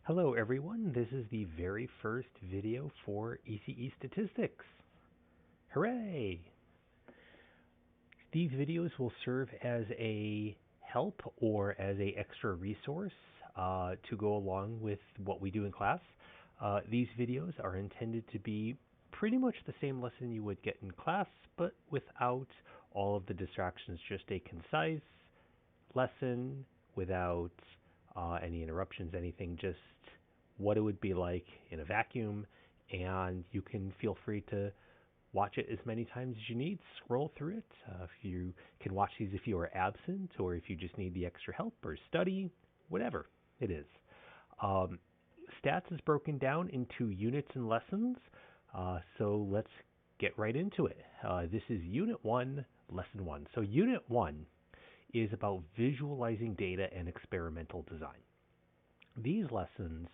Hello everyone, this is the very first video for ECE Statistics. Hooray! These videos will serve as a help or as a extra resource to go along with what we do in class. These videos are intended to be pretty much the same lesson you would get in class, but without all of the distractions, just a concise lesson without any interruptions, anything, just what it would be like in a vacuum. And you can feel free to watch it as many times as you need, scroll through it. If you can watch these if you are absent or if you just need the extra help or study, whatever it is. Stats is broken down into units and lessons, so let's get right into it. This is Unit 1, Lesson 1. So Unit 1 is about visualizing data and experimental design. These lessons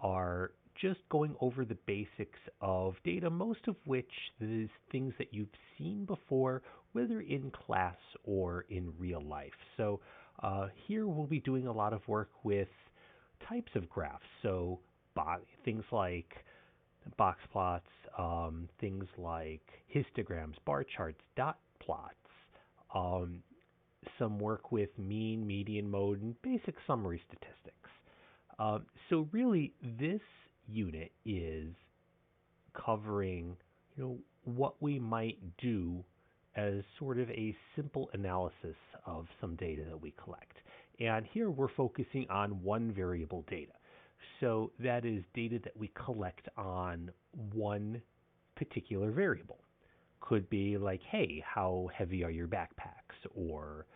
are just going over the basics of data, most of which is things that you've seen before, whether in class or in real life. So here we'll be doing a lot of work with types of graphs. So things like box plots, things like histograms, bar charts, dot plots, some work with mean, median, mode, and basic summary statistics. So really, this unit is covering, what we might do as sort of a simple analysis of some data that we collect. And here we're focusing on one variable data. So that is data that we collect on one particular variable. Could be like, hey, how heavy are your backpacks? Or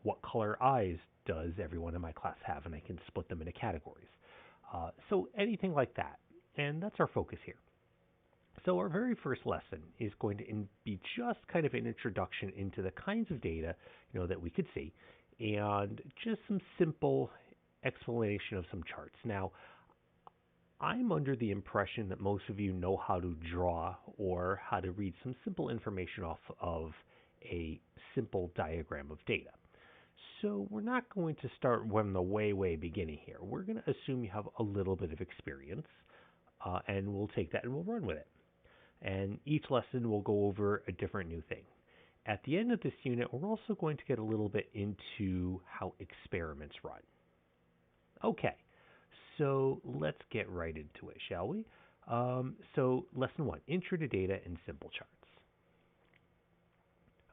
what color eyes does everyone in my class have? And I can split them into categories. So anything like that. And that's our focus here. So our very first lesson is going to be just kind of an introduction into the kinds of data, that we could see, and just some simple explanation of some charts. Now, I'm under the impression that most of you know how to draw or how to read some simple information off of a simple diagram of data. So we're not going to start from the way beginning here. We're going to assume you have a little bit of experience, and we'll take that and we'll run with it. And each lesson will go over a different new thing. At the end of this unit, we're also going to get a little bit into how experiments run. Okay, so let's get right into it, shall we? So lesson 1, intro to data and simple charts.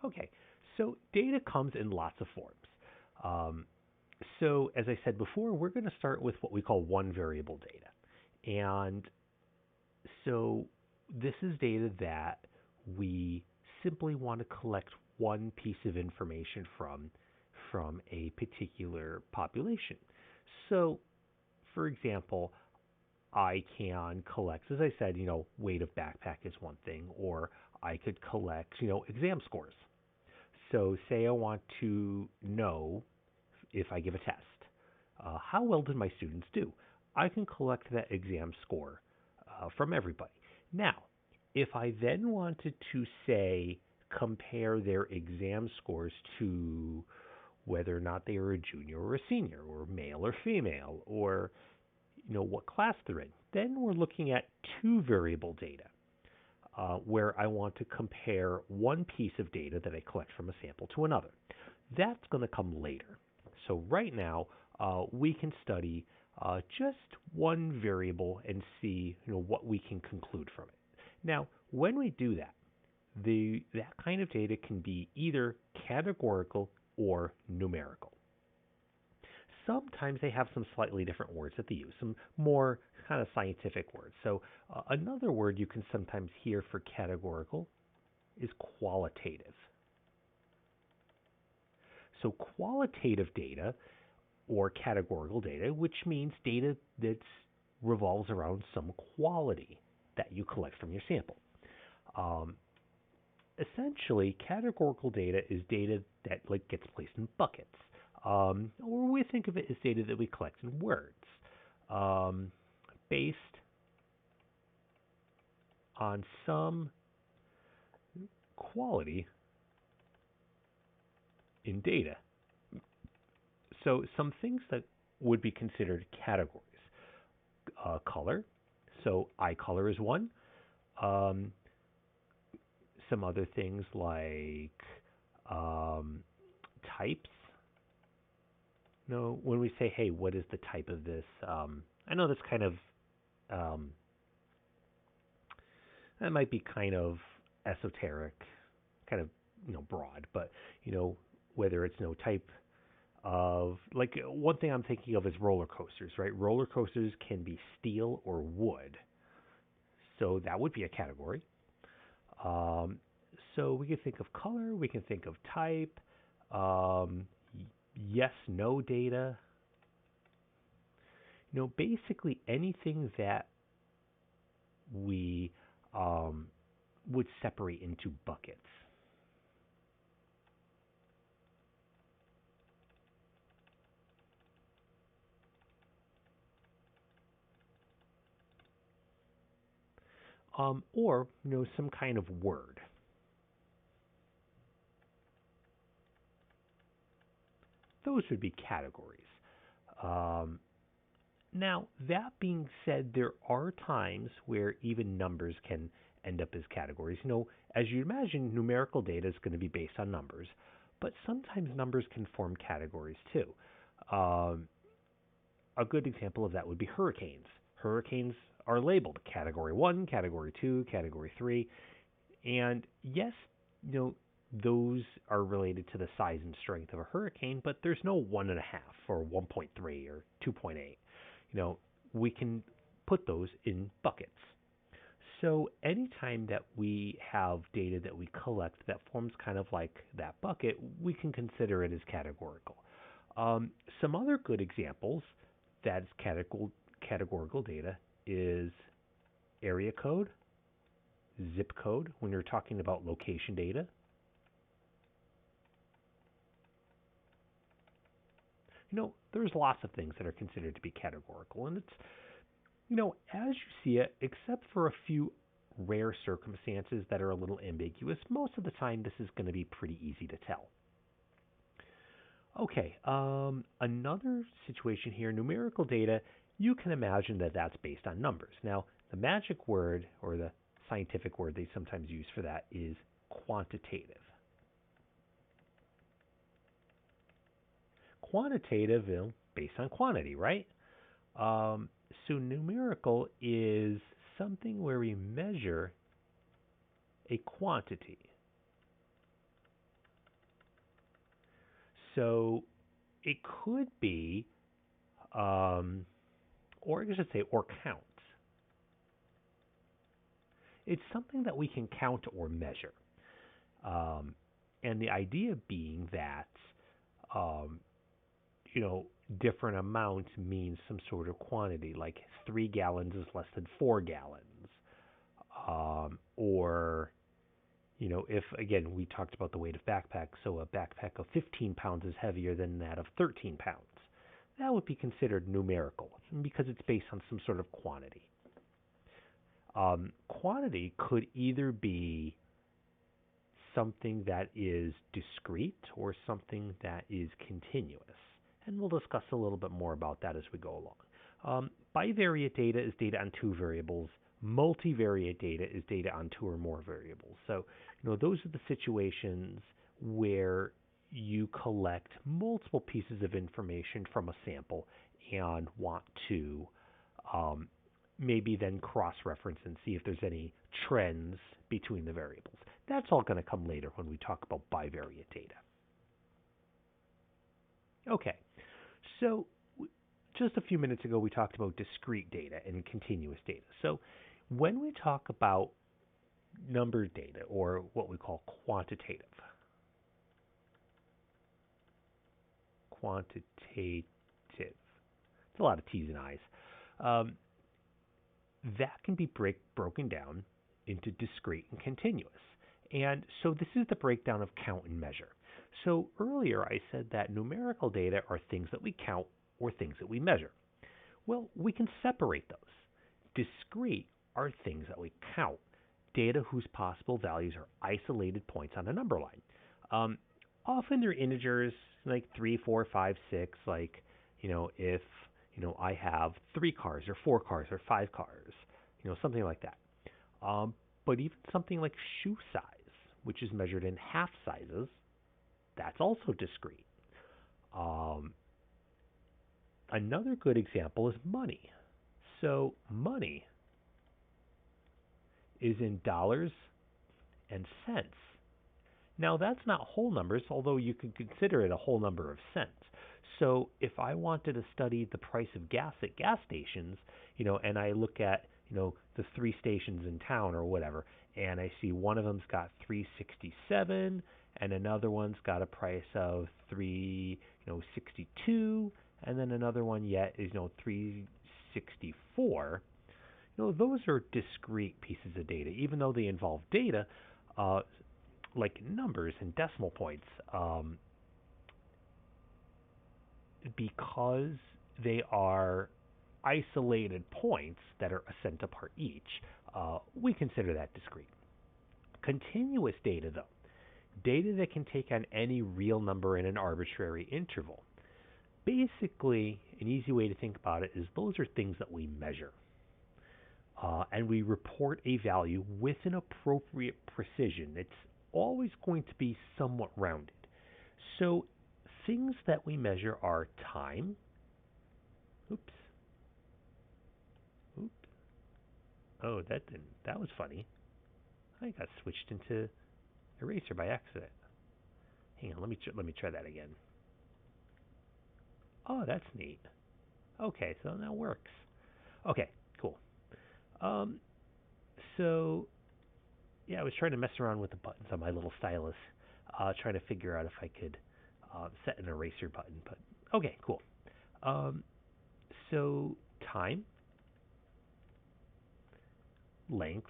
Okay, so data comes in lots of forms. So as I said before, we're going to start with what we call one variable data. And so this is data that we simply want to collect one piece of information from a particular population. So, for example, I can collect, as I said, weight of backpack is one thing, or I could collect, exam scores. So say I want to know, if I give a test, how well did my students do? I can collect that exam score from everybody. Now, if I then wanted to, say, compare their exam scores to whether or not they are a junior or a senior, or male or female, or what class they're in, then we're looking at two variable data, where I want to compare one piece of data that I collect from a sample to another. That's going to come later. So right now, we can study just one variable and see what we can conclude from it. Now, when we do that, that kind of data can be either categorical or numerical. Sometimes they have some slightly different words that they use, some more kind of scientific words. So another word you can sometimes hear for categorical is qualitative. So qualitative data or categorical data, which means data that revolves around some quality that you collect from your sample. Essentially, categorical data is data that gets placed in buckets, or we think of it as data that we collect in words, based on some quality in data. So some things that would be considered categories. Color, so eye color is one. Um, some other things like um, types. No, when we say, hey, what is the type of this? I know that's kind of um, that might be kind of esoteric, kind of broad, but whether it's type of like one thing I'm thinking of is roller coasters, right? Roller coasters can be steel or wood, so that would be a category. Um, so we can think of color, we can think of type, um, yes, no data. Basically anything that we um, would separate into buckets. Or some kind of word. Those would be categories. Um, Now, that being said, there are times where even numbers can end up as categories. As you imagine, numerical data is going to be based on numbers, but sometimes numbers can form categories too. Um, a good example of that would be hurricanes. Hurricanes are labeled Category 1, Category 2, Category 3, and yes, you know, those are related to the size and strength of a hurricane, but there's no 1.5 or 1.3 or 2.8. We can put those in buckets. So anytime that we have data that we collect that forms kind of like that bucket, we can consider it as categorical. Some other good examples that's categorical data is area code, zip code when you're talking about location data. There's lots of things that are considered to be categorical, and it's, as you see it, except for a few rare circumstances that are a little ambiguous, most of the time this is going to be pretty easy to tell. Okay, another situation here, numerical data, you can imagine that that's based on numbers. Now, the magic word, or the scientific word they sometimes use for that, is quantitative. Quantitative, based on quantity, right? Um, so numerical is something where we measure a quantity. So it could be, or I should say, or count. It's something that we can count or measure. Um, and the idea being that, um, you know, different amounts means some sort of quantity, like 3 gallons is less than 4 gallons. Or, if, again, we talked about the weight of backpacks, so a backpack of 15 pounds is heavier than that of 13 pounds. That would be considered numerical because it's based on some sort of quantity. Quantity could either be something that is discrete or something that is continuous. And we'll discuss a little bit more about that as we go along. Bivariate data is data on two variables. Multivariate data is data on two or more variables. So, those are the situations where you collect multiple pieces of information from a sample and want to um, maybe then cross-reference and see if there's any trends between the variables. That's all going to come later when we talk about bivariate data. Okay, so just a few minutes ago we talked about discrete data and continuous data. So when we talk about number data, or what we call quantitative, it's a lot of T's and I's, um, that can be broken down into discrete and continuous. And so this is the breakdown of count and measure. So earlier I said that numerical data are things that we count or things that we measure. Well, we can separate those. Discrete are things that we count, data whose possible values are isolated points on a number line. Often they're integers like 3, 4, 5, 6, like If, I have 3 cars or 4 cars or 5 cars, something like that. Um, but even something like shoe size, which is measured in half sizes, that's also discrete. Um, Another good example is money. So money is in dollars and cents. Now, that's not whole numbers, although you could consider it a whole number of cents. So, if I wanted to study the price of gas at gas stations, and I look at, the 3 stations in town or whatever, and I see one of them's got 367 and another one's got a price of 362 and then another one yet is, 364. Those are discrete pieces of data, even though they involve data, uh, like numbers and decimal points, because they are isolated points that are a cent apart each. We consider that discrete. Continuous data, though, data that can take on any real number in an arbitrary interval. Basically, an easy way to think about it is those are things that we measure. And we report a value with an appropriate precision. It's always going to be somewhat rounded. So things that we measure are time. Oops. Oops. Oh, that was funny. I got switched into eraser by accident. Hang on, let me try that again. Oh, that's neat. Okay, so that works. Okay, cool. Um, so yeah, I was trying to mess around with the buttons on my little stylus, trying to figure out if I could set an eraser button. But okay, cool. Um, so time, length,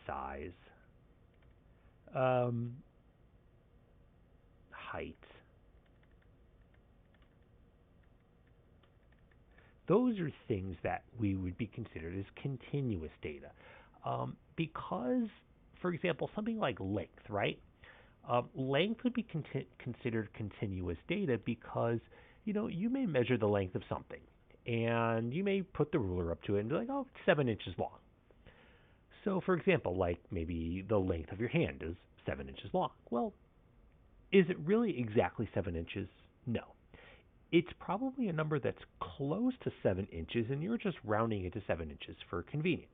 size, um, height. Those are things that we would be considered as continuous data. Because, for example, something like length, right? Length would be considered continuous data because, you may measure the length of something and you may put the ruler up to it and be like, oh, it's 7 inches long. So, for example, like maybe the length of your hand is 7 inches long. Well, is it really exactly 7 inches? No. It's probably a number that's close to 7 inches, and you're just rounding it to 7 inches for convenience.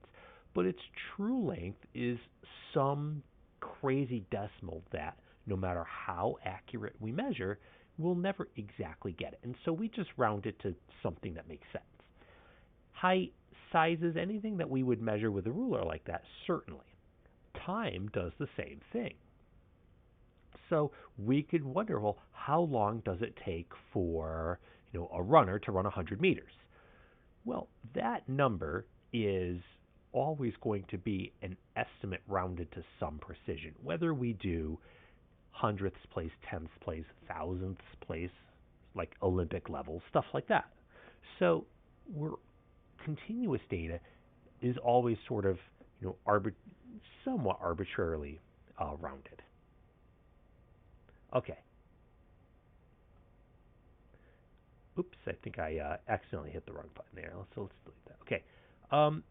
But its true length is some crazy decimal that, no matter how accurate we measure, we'll never exactly get it. And so we just round it to something that makes sense. Height, sizes, anything that we would measure with a ruler like that, certainly. Time does the same thing. So we could wonder, well, how long does it take for a runner to run 100 meters? Well, that number is always going to be an estimate rounded to some precision, whether we do hundredths place, tenths place, thousandths place, like Olympic levels, stuff like that. So we're continuous data is always sort of somewhat arbitrarily rounded. Okay. Oops, I think I accidentally hit the wrong button there. So let's delete that. Okay. Um,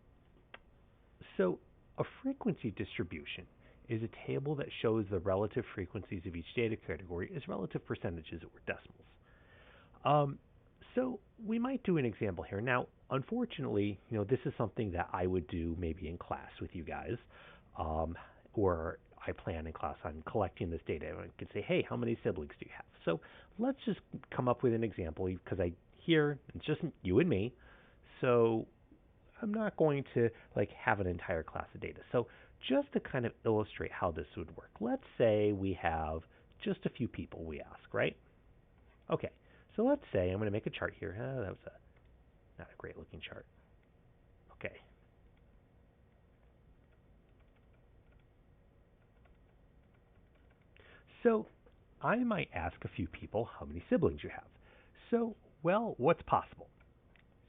so a frequency distribution is a table that shows the relative frequencies of each data category as relative percentages or decimals. Um, so we might do an example here. Now, unfortunately, this is something that I would do maybe in class with you guys, or I plan in class on collecting this data. I could say, hey, how many siblings do you have? So let's just come up with an example because here it's just you and me. So I'm not going to have an entire class of data. So just to kind of illustrate how this would work, let's say we have just a few people we ask, right? Okay, so let's say I'm going to make a chart here. That was not a great looking chart. Okay. So I might ask a few people how many siblings you have. So, well, what's possible?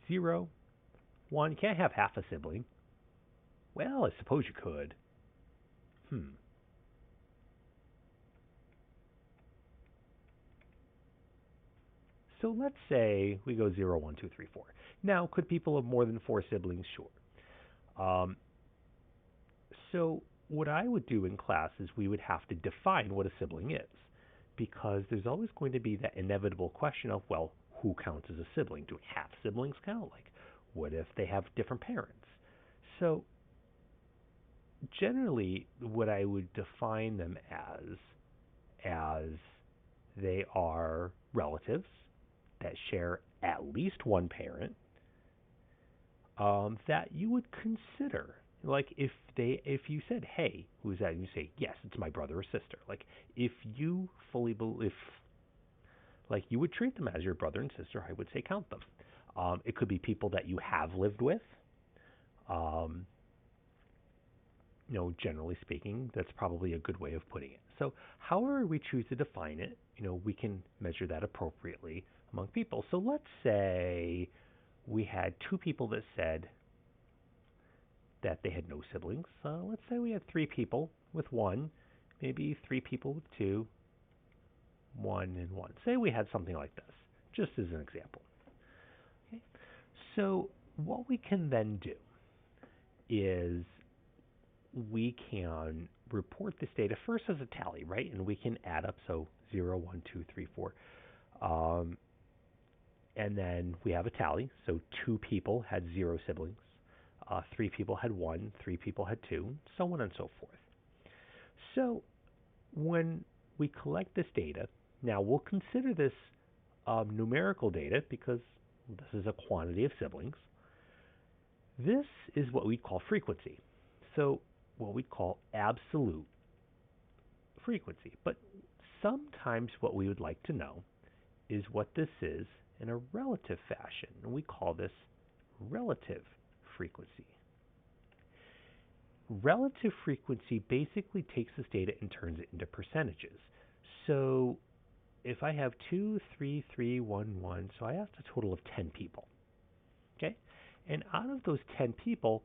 0, 1. You can't have half a sibling. Well, I suppose you could. Hmm. So let's say we go 0, 1, 2, 3, 4. Now, could people have more than 4 siblings? Sure. Um, so what I would do in class is we would have to define what a sibling is, because there's always going to be that inevitable question of, well, who counts as a sibling? Do half siblings count? Like, what if they have different parents? So generally, what I would define them as they are relatives that share at least one parent, that you would consider. Like if you said, "Hey, who's that?" and you say, "Yes, it's my brother or sister." Like if you fully believe, like you would treat them as your brother and sister, I would say count them. It could be people that you have lived with. Um, generally speaking, that's probably a good way of putting it. So, however we choose to define it, we can measure that appropriately among people. So, let's say we had two people that said that they had no siblings. Let's say we had three people with one, maybe three people with two, one and one. Say we had something like this, just as an example. Okay. So, what we can then do is we can report this data first as a tally, right? And we can add up, so 0, 1, 2, 3, 4. And then we have a tally, so two people had 0 siblings, three people had 1, three people had 2, so on and so forth. So when we collect this data, now we'll consider this numerical data because this is a quantity of siblings. This is what we call frequency. So what we call absolute frequency. But sometimes what we would like to know is what this is in a relative fashion, and we call this relative frequency. Relative frequency basically takes this data and turns it into percentages. So if I have 2, 3, 3, 1, 1, so I asked a total of 10 people. Okay? And out of those 10 people,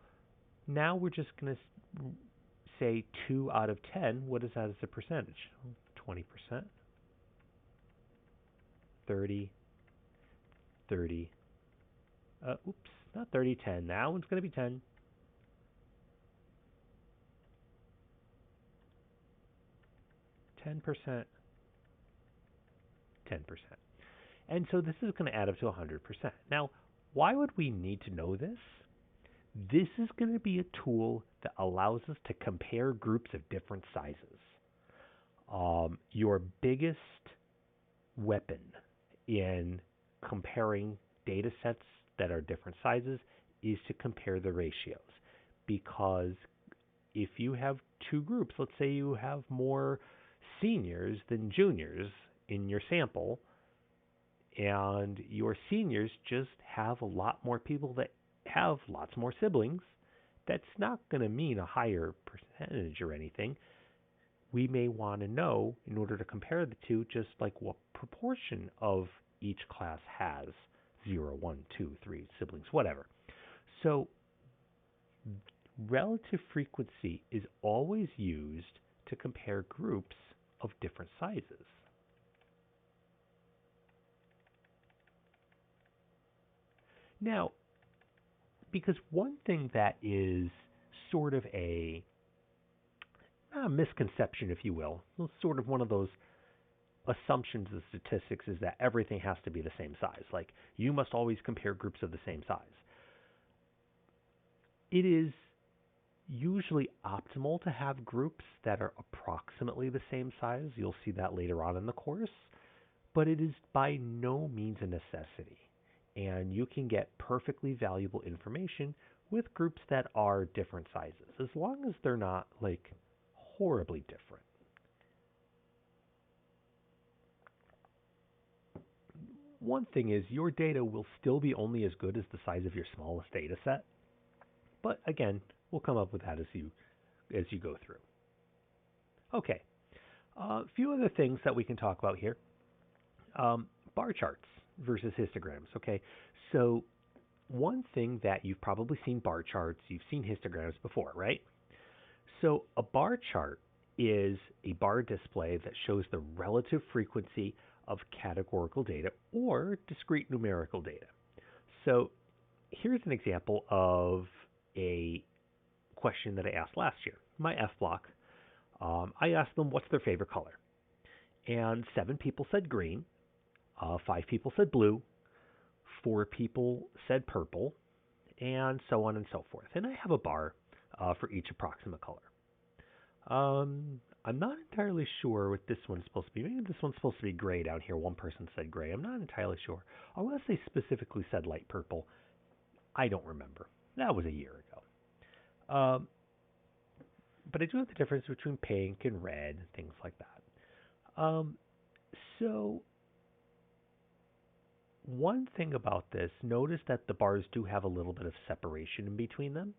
now we're just going to say 2 out of 10. What is that as a percentage? 20%, 30, 30. Not 30, 10. That one's going to be 10. 10%, 10%. And so this is going to add up to 100%. Now, why would we need to know this? This is going to be a tool that allows us to compare groups of different sizes. Your biggest weapon in comparing data sets that are different sizes is to compare the ratios. Because if you have two groups, let's say you have more seniors than juniors in your sample, and your seniors just have a lot more people that have lots more siblings, that's not going to mean a higher percentage or anything. We may want to know, in order to compare the two, just like what proportion of each class has 0, 1, 2, 3 siblings, whatever. So relative frequency is always used to compare groups of different sizes. Now, because one thing that is sort of a misconception, if you will, sort of one of those assumptions of statistics is that everything has to be the same size. Like, you must always compare groups of the same size. It is usually optimal to have groups that are approximately the same size. You'll see that later on in the course. But it is by no means a necessity. And you can get perfectly valuable information with groups that are different sizes, as long as they're not like horribly different. One thing is, your data will still be only as good as the size of your smallest data set. But again, we'll come up with that as you go through. Okay, a few other things that we can talk about here. Bar charts versus histograms. Okay, so one thing that you've probably seen bar charts, you've seen histograms before, right? So a bar chart is a bar display that shows the relative frequency of categorical data or discrete numerical data. So here's an example of a question that I asked last year. My F block, I asked them what's their favorite color. And 7 people said green, 5 people said blue, 4 people said purple, and so on and so forth. And I have a bar for each approximate color. I'm not entirely sure what this one's supposed to be. Maybe this one's supposed to be gray down here. One person said gray. I'm not entirely sure. Unless they specifically said light purple. I don't remember. That was a year ago. But I do have the difference between pink and red and things like that. So one thing about this, notice that the bars do have a little bit of separation in between them.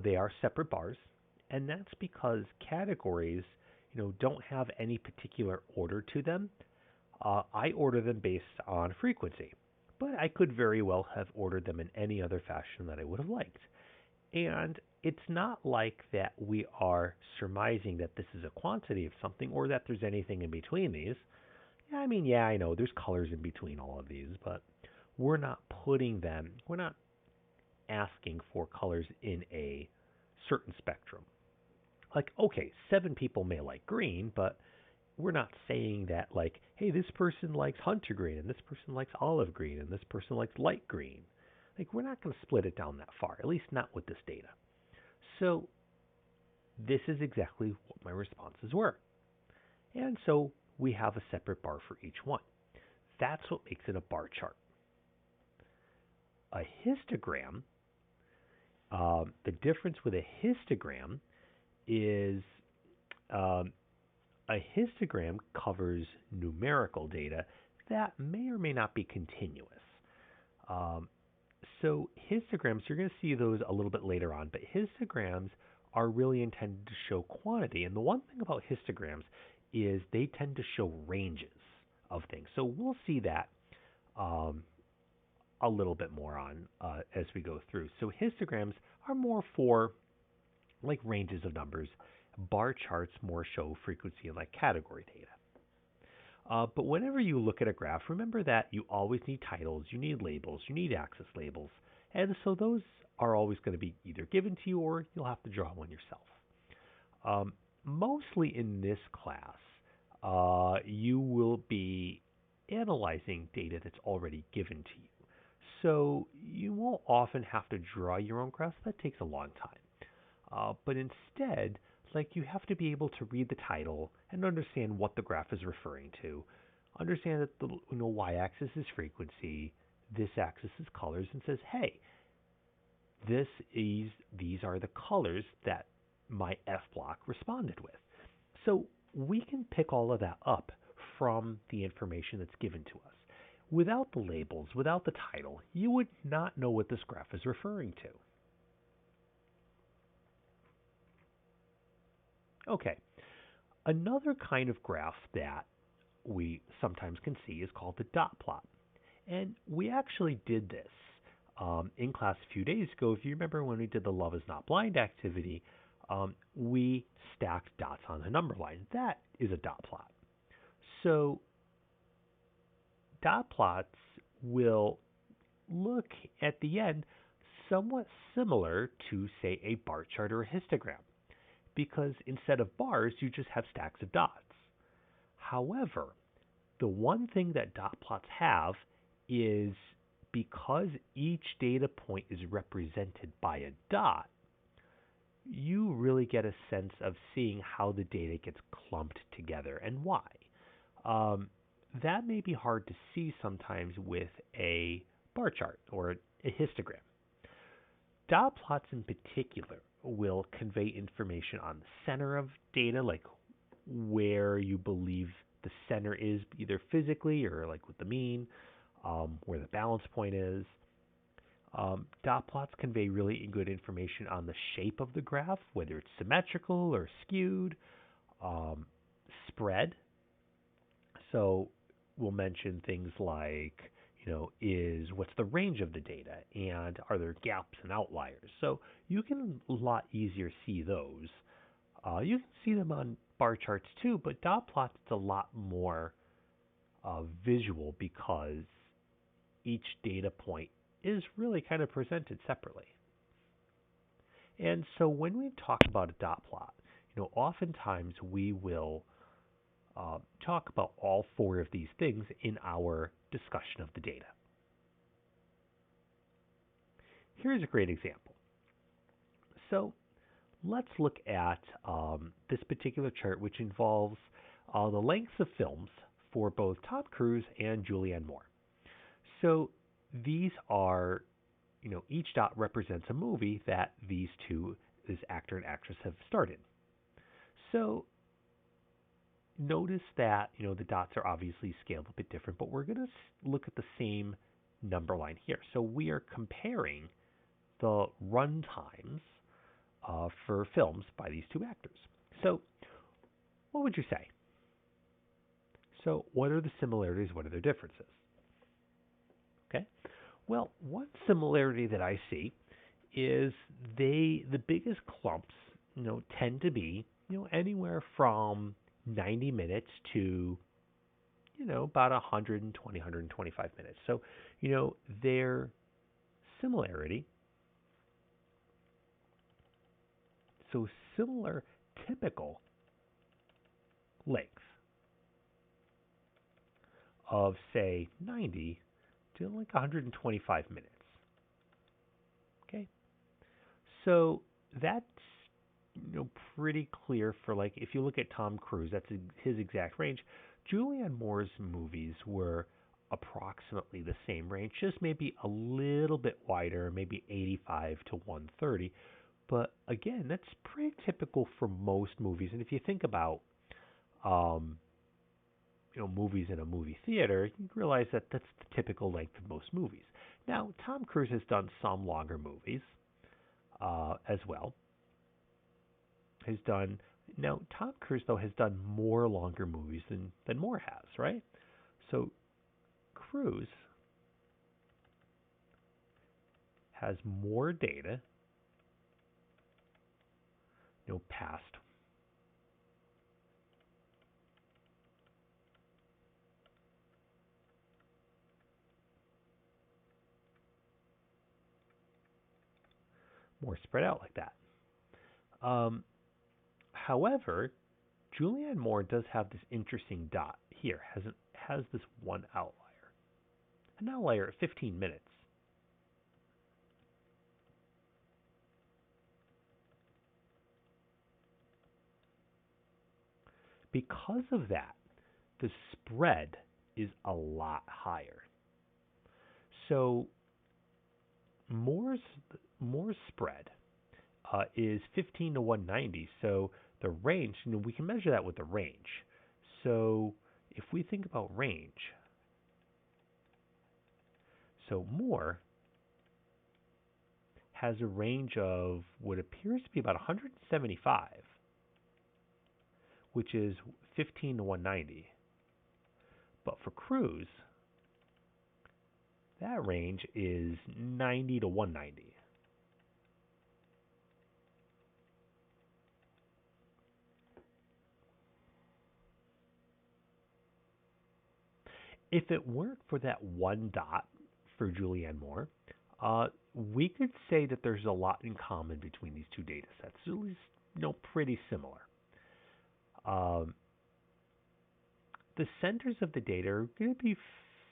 They are separate bars, and that's because categories, don't have any particular order to them. I order them based on frequency, but I could very well have ordered them in any other fashion that I would have liked. And it's not like that we are surmising that this is a quantity of something or that there's anything in between these. Yeah, I know there's colors in between all of these, but we're not asking for colors in a certain spectrum. Like, okay, 7 people may like green, but we're not saying that, like, hey, this person likes hunter green, and this person likes olive green, and this person likes light green. Like, we're not going to split it down that far, at least not with this data. So this is exactly what my responses were. And so we have a separate bar for each one. That's what makes it a bar chart. A histogram, the difference with a histogram is a histogram covers numerical data that may or may not be continuous. So histograms, you're going to see those a little bit later on, but histograms are really intended to show quantity. And the one thing about histograms is they tend to show ranges of things. So we'll see that a little bit more on as we go through. So histograms are more for like ranges of numbers. Bar charts more show frequency and like category data. But whenever you look at a graph, remember that you always need titles, you need labels, you need axis labels. And so those are always going to be either given to you or you'll have to draw one yourself. Mostly in this class, you will be analyzing data that's already given to you. So you won't often have to draw your own graphs. That takes a long time. But instead, like you have to be able to read the title and understand what the graph is referring to. Understand that the y-axis is frequency, this axis is colors, and says, hey, these are the colors that my F block responded with. So we can pick all of that up from the information that's given to us. Without the labels, without the title, you would not know what this graph is referring to. Okay, another kind of graph that we sometimes can see is called the dot plot. And we actually did this in class a few days ago. If you remember when we did the Love is Not Blind activity, we stacked dots on a number line. That is a dot plot. So dot plots will look at the end somewhat similar to, say, a bar chart or a histogram, because instead of bars, you just have stacks of dots. However, the one thing that dot plots have is because each data point is represented by a dot, you really get a sense of seeing how the data gets clumped together and why. That may be hard to see sometimes with a bar chart or a histogram. Dot plots in particular will convey information on the center of data, like where you believe the center is, either physically or like with the mean, where the balance point is. Dot plots convey really good information on the shape of the graph, whether it's symmetrical or skewed, spread. So we'll mention things like, what's the range of the data, and are there gaps and outliers? So you can a lot easier see those. You can see them on bar charts too, but dot plots, it's a lot more visual because each data point is really kind of presented separately. And so when we talk about a dot plot, oftentimes we will talk about all four of these things in our discussion of the data. Here's a great example. So let's look at this particular chart, which involves the lengths of films for both Tom Cruise and Julianne Moore. So these are, each dot represents a movie that this actor and actress, have starred in. So notice that, the dots are obviously scaled a bit different, but we're going to look at the same number line here. So we are comparing the run times for films by these two actors. So what would you say? So what are the similarities? What are their differences? Okay. Well, one similarity that I see is the biggest clumps, tend to be, anywhere from 90 minutes to, about 120, 125 minutes. So, their similarity, so similar typical length of, say, 90 to like 125 minutes. Okay? So that's pretty clear for, like, if you look at Tom Cruise, that's his exact range. Julianne Moore's movies were approximately the same range, just maybe a little bit wider, maybe 85 to 130. But again, that's pretty typical for most movies. And if you think about movies in a movie theater, you realize that that's the typical length of most movies. Now, Tom Cruise has done some longer movies as well. Tom Cruise, though, has done more longer movies than Moore has, right? So Cruise has more data, past more spread out like that. However, Julianne Moore does have this interesting dot here, has this one outlier. An outlier at 15 minutes. Because of that, the spread is a lot higher. So Moore's spread is 15 to 190. So the range, we can measure that with the range. So if we think about range, so Moore has a range of what appears to be about 175, which is 15 to 190. But for Cruise, that range is 90 to 190. If it weren't for that one dot for Julianne Moore, we could say that there's a lot in common between these two data sets, at least pretty similar. The centers of the data are going to be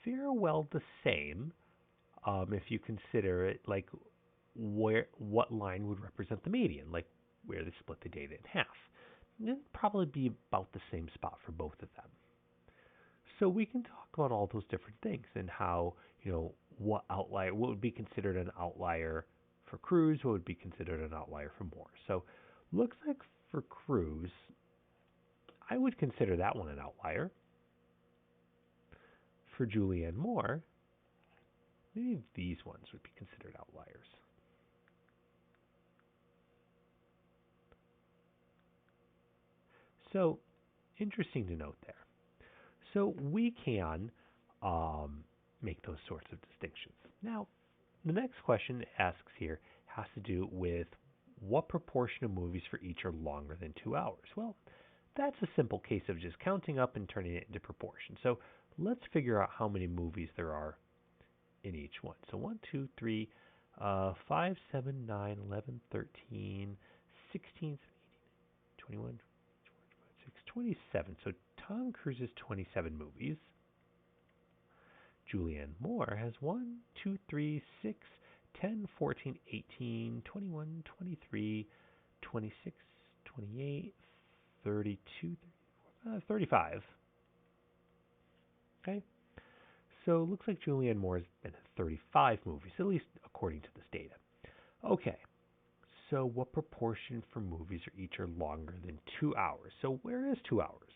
fairly well the same if you consider it like what line would represent the median, like where they split the data in half. It'd probably be about the same spot for both of them. So we can talk about all those different things and how, what would be considered an outlier for Cruise, what would be considered an outlier for Moore. So looks like for Cruise, I would consider that one an outlier. For Julianne Moore, maybe these ones would be considered outliers. So interesting to note there. So we can make those sorts of distinctions. Now, the next question it asks here has to do with what proportion of movies for each are longer than 2 hours. Well, that's a simple case of just counting up and turning it into proportion. So let's figure out how many movies there are in each one. So 1, 2, 3, 5, 7, 9, 11, 13, 16, 21, 6, 27. So Tom Cruise has 27 movies. Julianne Moore has 1, 2, 3, 6, 10, 14, 18, 21, 23, 26, 28, 32, 35. Okay? So it looks like Julianne Moore has been in 35 movies, at least according to this data. Okay. So what proportion for movies are each are longer than 2 hours? So where is 2 hours?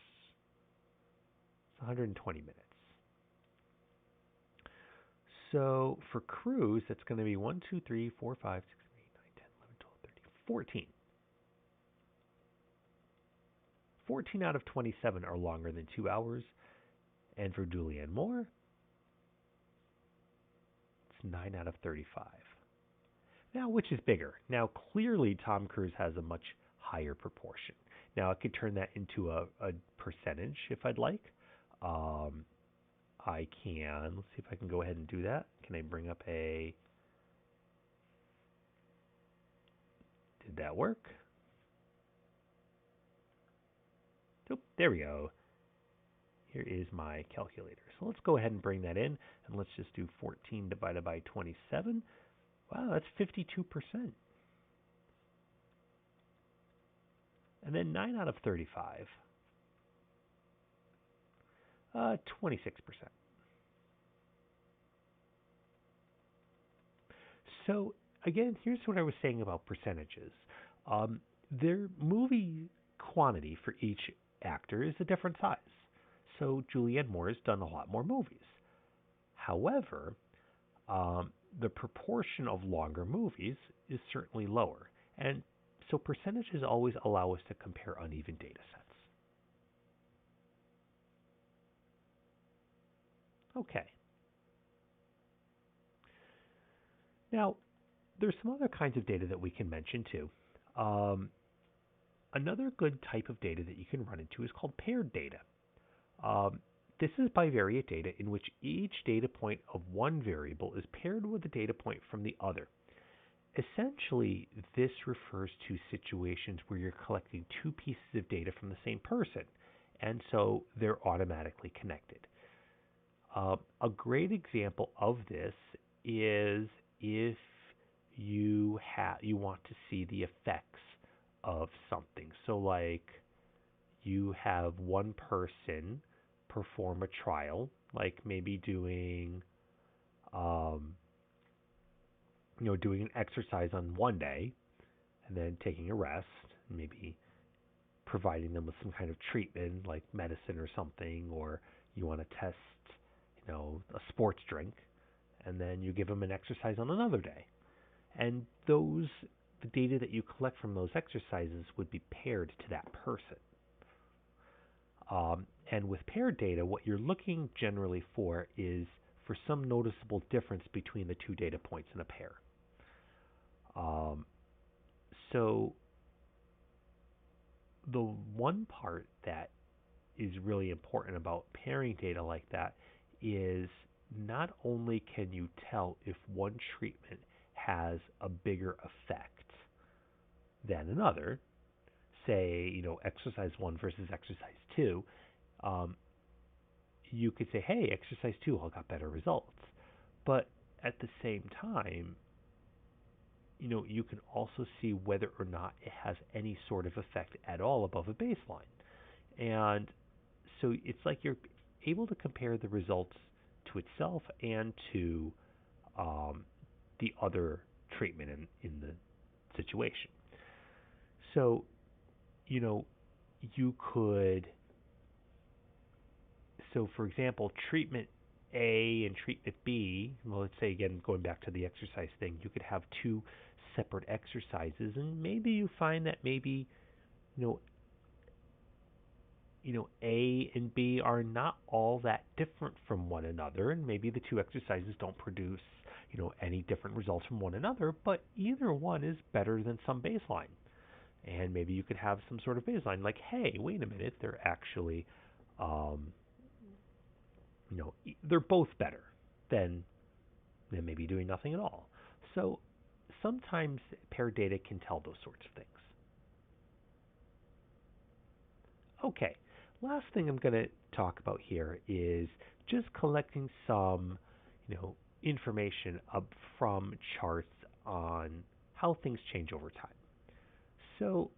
It's 120 minutes. So for Cruise, that's going to be 1, 2, 3, 4, 5, 6, 7, 8, 9, 10, 11, 12, 13, 14. 14 out of 27 are longer than 2 hours. And for Julianne Moore, it's 9 out of 35. Now, which is bigger? Now, clearly, Tom Cruise has a much higher proportion. Now, I could turn that into a percentage if I'd like. I can. Let's see if I can go ahead and do that. Can I bring up a... Did that work? Nope, there we go. Here is my calculator. So let's go ahead and bring that in, and let's just do 14 divided by 27. Wow, that's 52%. And then 9 out of 35, 26%. So again, here's what I was saying about percentages. Their movie quantity for each actor is a different size. So Julianne Moore has done a lot more movies. However, the proportion of longer movies is certainly lower. And so percentages always allow us to compare uneven data sets. Okay. Now, there's some other kinds of data that we can mention too. Um, Another good type of data that you can run into is called paired data. Um, this is bivariate data in which each data point of one variable is paired with a data point from the other. Essentially, this refers to situations where you're collecting two pieces of data from the same person, and so they're automatically connected. A great example of this is if you want to see the effects of something. So, like, you have one person perform a trial, like maybe um, doing an exercise on one day, and then taking a rest, maybe providing them with some kind of treatment, like medicine or something, or you want to test, a sports drink, and then you give them an exercise on another day. And the data that you collect from those exercises would be paired to that person. And with paired data, what you're looking generally for is for some noticeable difference between the two data points in a pair. Um, so the one part that is really important about pairing data like that is not only can you tell if one treatment has a bigger effect than another, say, exercise 1 versus exercise 2, um, you could say, hey, exercise 2 all got better results. But at the same time, you can also see whether or not it has any sort of effect at all above a baseline. And so it's like you're able to compare the results to itself and to the other treatment in the situation. So, you could, so for example, treatment A and treatment B, well, let's say again, going back to the exercise thing, you could have two separate exercises, and maybe you find that maybe, you know, A and B are not all that different from one another, and maybe the two exercises don't produce, any different results from one another, but either one is better than some baseline. And maybe you could have some sort of baseline like, hey, wait a minute, they're actually, um, they're both better than maybe doing nothing at all. So sometimes paired data can tell those sorts of things. Okay, last thing I'm going to talk about here is just collecting some, information up from charts on how things change over time. So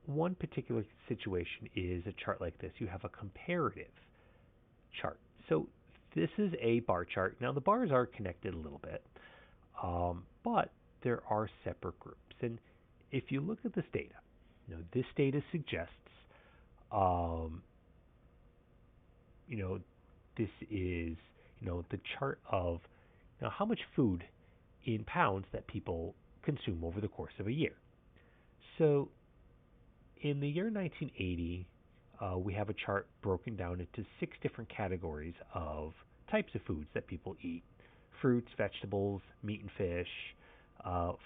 one particular situation is a chart like this. You have a comparative chart. So this is a bar chart. Now the bars are connected a little bit, but there are separate groups. And if you look at this data, this data suggests, um, you know, this is, the chart of how much food in pounds that people consume over the course of a year. So in the year 1980, we have a chart broken down into 6 different categories of types of foods that people eat: fruits, vegetables, meat and fish,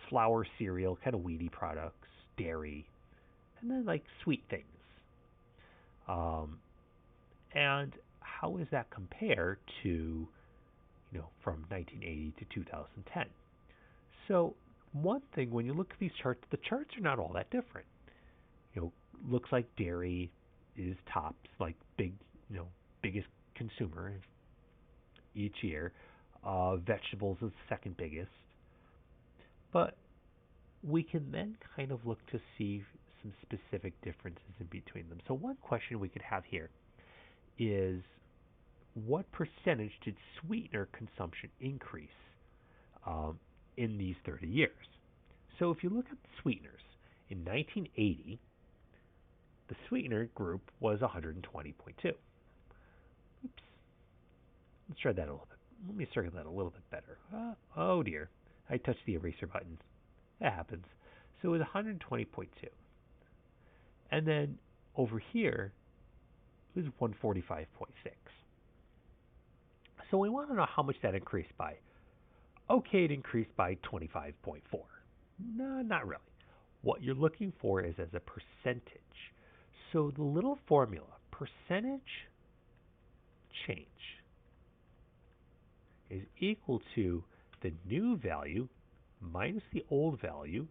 flour, cereal, kind of weedy products, dairy, and then like sweet things. Um, and how does that compare to, from 1980 to 2010? So one thing, when you look at these charts, the charts are not all that different. Looks like dairy is tops, like biggest consumer each year. Vegetables is second biggest, but we can then kind of look to see some specific differences in between them. So one question we could have here is, what percentage did sweetener consumption increase um, in these 30 years? So if you look at the sweeteners, in 1980, the sweetener group was 120.2. Oops. Let's try that a little bit. Let me circle that a little bit better. Oh dear. I touched the eraser button. That happens. So it was 120.2. And then over here, it was 145.6. So we want to know how much that increased by. Okay, it increased by 25.4. No, not really. What you're looking for is as a percentage. So the little formula, percentage change, is equal to the new value minus the old value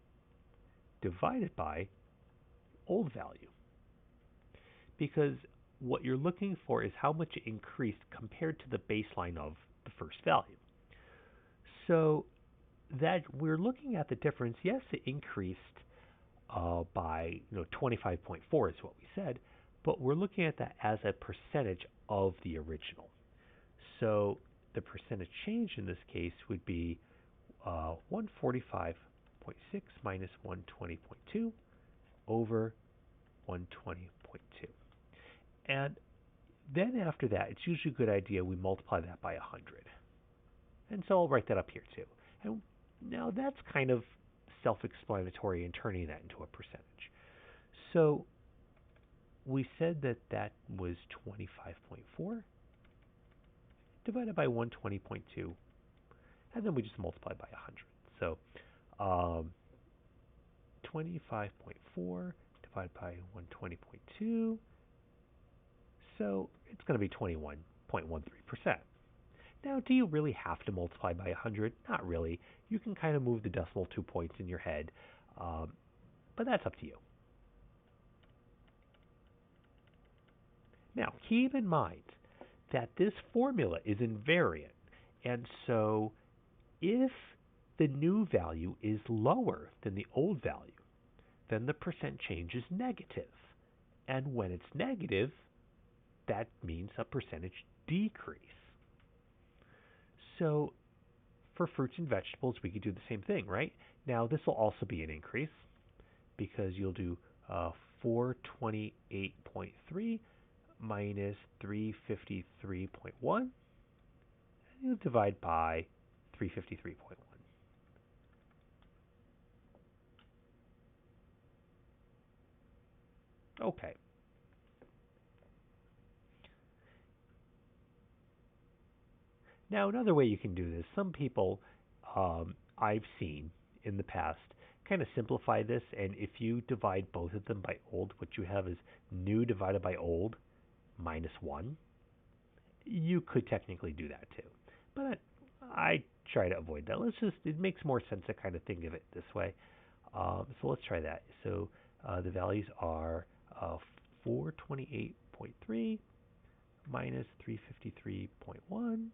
divided by old value. Because what you're looking for is how much it increased compared to the baseline of the first value. So that we're looking at the difference. Yes, it increased by 25.4 is what we said, but we're looking at that as a percentage of the original. So the percentage change in this case would be 145.6 minus 120.2 over 120.2. And then after that, it's usually a good idea we multiply that by 100. And so I'll write that up here too. And now that's kind of self-explanatory in turning that into a percentage. So we said that that was 25.4 divided by 120.2, and then we just multiply by 100. So 25.4 divided by 120.2, so it's going to be 21.13%. Now, do you really have to multiply by 100? Not really. You can kind of move the decimal 2 points in your head, but that's up to you. Now, keep in mind that this formula is invariant, and so if the new value is lower than the old value, then the percent change is negative. And when it's negative, that means a percentage decrease. So for fruits and vegetables, we could do the same thing, right? Now, this will also be an increase because you'll do 428.3 minus 353.1, and you'll divide by 353.1. Okay. Now, another way you can do this, some people I've seen in the past kind of simplify this, and if you divide both of them by old, what you have is new divided by old minus 1. You could technically do that too, but I try to avoid that. It makes more sense to kind of think of it this way. So let's try that. So the values are 428.3 minus 353.1,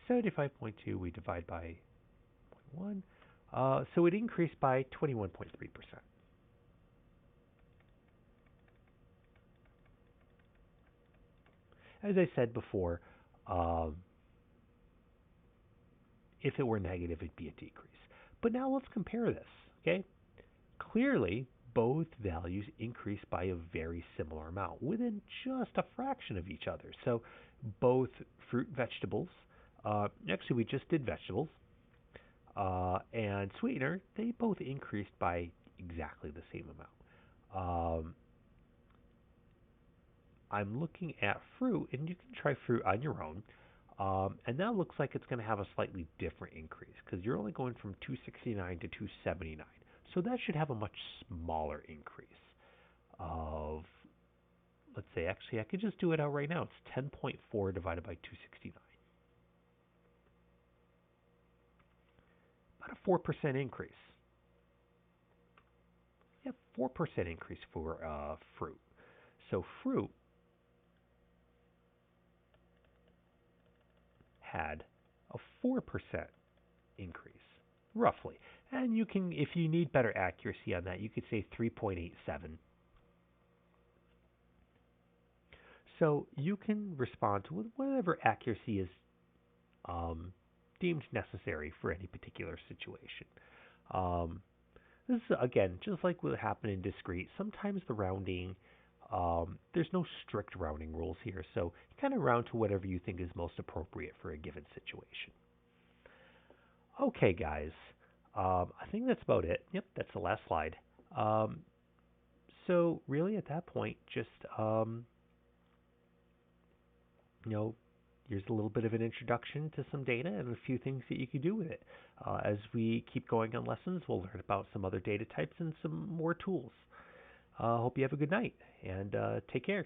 75.2 we divide by zero point 0.1. So it increased by 21.3%. As I said before, um, if it were negative, it'd be a decrease. But now let's compare this, okay? Clearly, both values increase by a very similar amount, within just a fraction of each other. So both fruit, vegetables, actually we just did vegetables, and sweetener, they both increased by exactly the same amount. I'm looking at fruit, and you can try fruit on your own. And that looks like it's going to have a slightly different increase because you're only going from 269 to 279. So that should have a much smaller increase of, let's say, actually, I could just do it out right now. It's 10.4 divided by 269. About a 4% increase. Yeah, 4% increase for fruit. So fruit had a 4% increase, roughly. And you can, if you need better accuracy on that, you could say 3.87. So you can respond to whatever accuracy is um, deemed necessary for any particular situation. Um, this is, again, just like what happened in discrete. Sometimes the rounding, there's no strict rounding rules here, so you kind of round to whatever you think is most appropriate for a given situation. Okay, guys. I think that's about it. Yep, that's the last slide. Um, so really, at that point, just you know, here's a little bit of an introduction to some data and a few things that you can do with it. As we keep going on lessons, we'll learn about some other data types and some more tools. Hope you have a good night and take care.